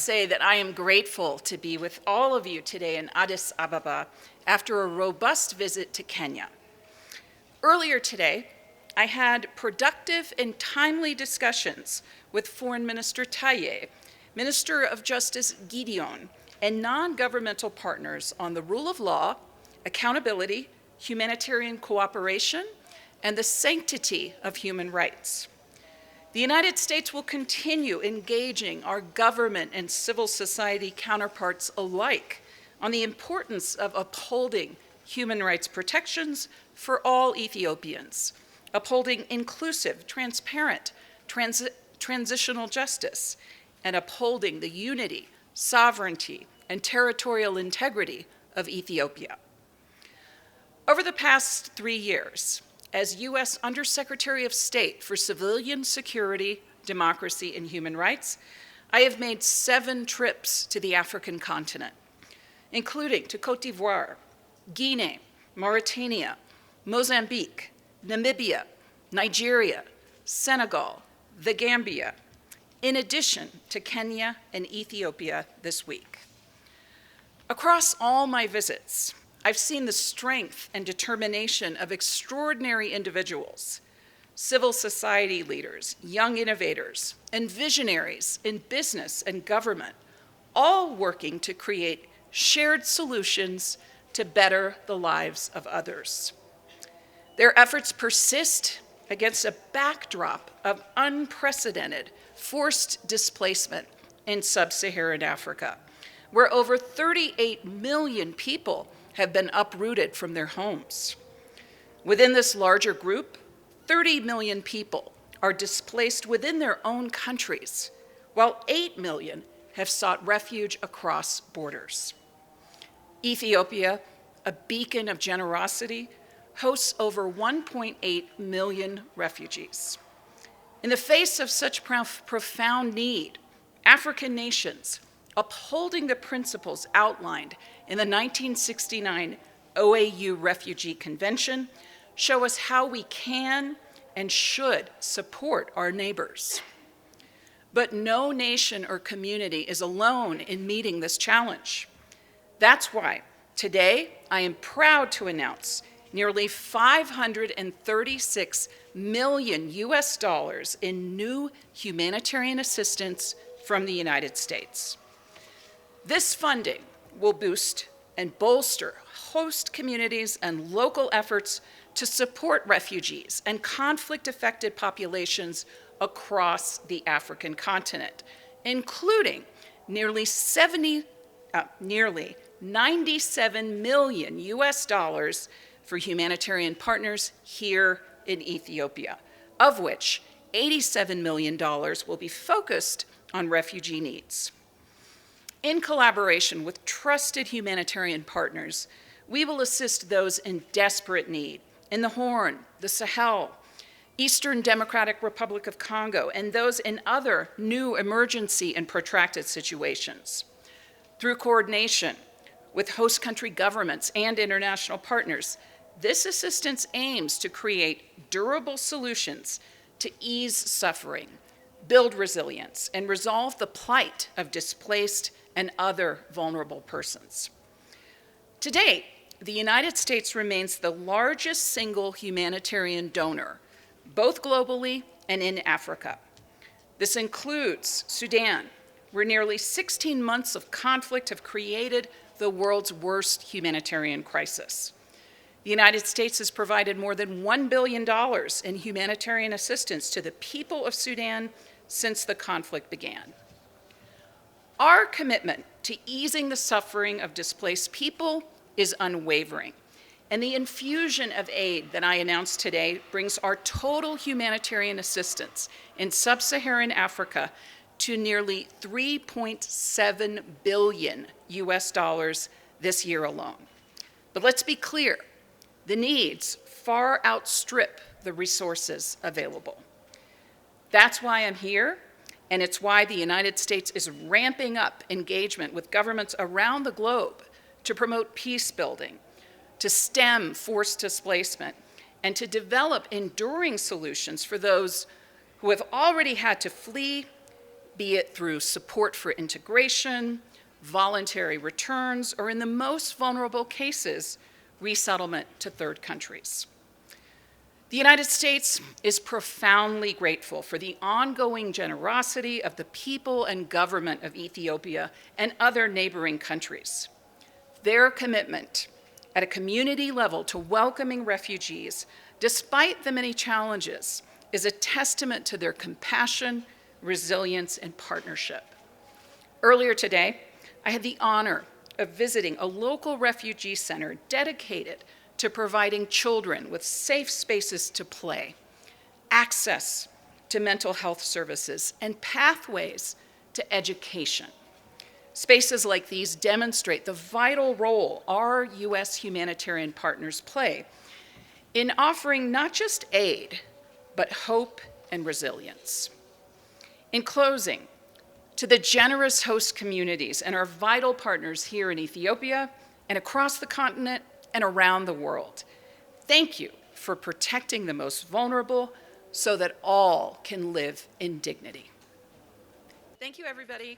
say that I am grateful to be with all of you today in Addis Ababa after a robust visit to Kenya. Earlier today, I had productive and timely discussions with Foreign Minister Taye, Minister of Justice Gideon, and non-governmental partners on the rule of law, accountability, humanitarian cooperation, and the sanctity of human rights. The United States will continue engaging our government and civil society counterparts alike on the importance of upholding human rights protections for all Ethiopians, upholding inclusive, transparent, transitional justice, and upholding the unity, sovereignty, and territorial integrity of Ethiopia. Over the past 3 years, as U.S. Undersecretary of State for Civilian Security, Democracy, and Human Rights, I have made 7 trips to the African continent, including to Cote d'Ivoire, Guinea, Mauritania, Mozambique, Namibia, Nigeria, Senegal, the Gambia, in addition to Kenya and Ethiopia this week. Across all my visits, I've seen the strength and determination of extraordinary individuals, civil society leaders, young innovators, and visionaries in business and government, all working to create shared solutions to better the lives of others. Their efforts persist against a backdrop of unprecedented forced displacement in sub-Saharan Africa, where over 38 million people have been uprooted from their homes. Within this larger group, 30 million people are displaced within their own countries, while 8 million have sought refuge across borders. Ethiopia, a beacon of generosity, hosts over 1.8 million refugees. In the face of such profound need, African nations, upholding the principles outlined in the 1969 OAU Refugee Convention, show us how we can and should support our neighbors. But no nation or community is alone in meeting this challenge. That's why today I am proud to announce nearly $536 million in new humanitarian assistance from the United States. This funding will boost and bolster host communities and local efforts to support refugees and conflict-affected populations across the African continent, including nearly 97 million for humanitarian partners here in Ethiopia, of which $87 million will be focused on refugee needs. In collaboration with trusted humanitarian partners, we will assist those in desperate need in the Horn, the Sahel, Eastern Democratic Republic of Congo, and those in other new emergency and protracted situations. Through coordination with host country governments and international partners, this assistance aims to create durable solutions to ease suffering, build resilience, and resolve the plight of displaced and other vulnerable persons. To date, the United States remains the largest single humanitarian donor, both globally and in Africa. This includes Sudan, where nearly 16 months of conflict have created the world's worst humanitarian crisis. The United States has provided more than $1 billion in humanitarian assistance to the people of Sudan since the conflict began. Our commitment to easing the suffering of displaced people is unwavering, and the infusion of aid that I announced today brings our total humanitarian assistance in sub-Saharan Africa to nearly $3.7 billion this year alone. But let's be clear, the needs far outstrip the resources available. That's why I'm here, and it's why the United States is ramping up engagement with governments around the globe to promote peace building, to stem forced displacement, and to develop enduring solutions for those who have already had to flee be it through support for integration, voluntary returns, or in the most vulnerable cases, resettlement to third countries. The United States is profoundly grateful for the ongoing generosity of the people and government of Ethiopia and other neighboring countries. Their commitment at a community level to welcoming refugees, despite the many challenges, is a testament to their compassion, resilience, and partnership. Earlier today, I had the honor of visiting a local refugee center dedicated to providing children with safe spaces to play, access to mental health services, and pathways to education. Spaces like these demonstrate the vital role our U.S. humanitarian partners play in offering not just aid, but hope and resilience. In closing, to the generous host communities and our vital partners here in Ethiopia and across the continent and around the world, thank you for protecting the most vulnerable so that all can live in dignity. Thank you, everybody.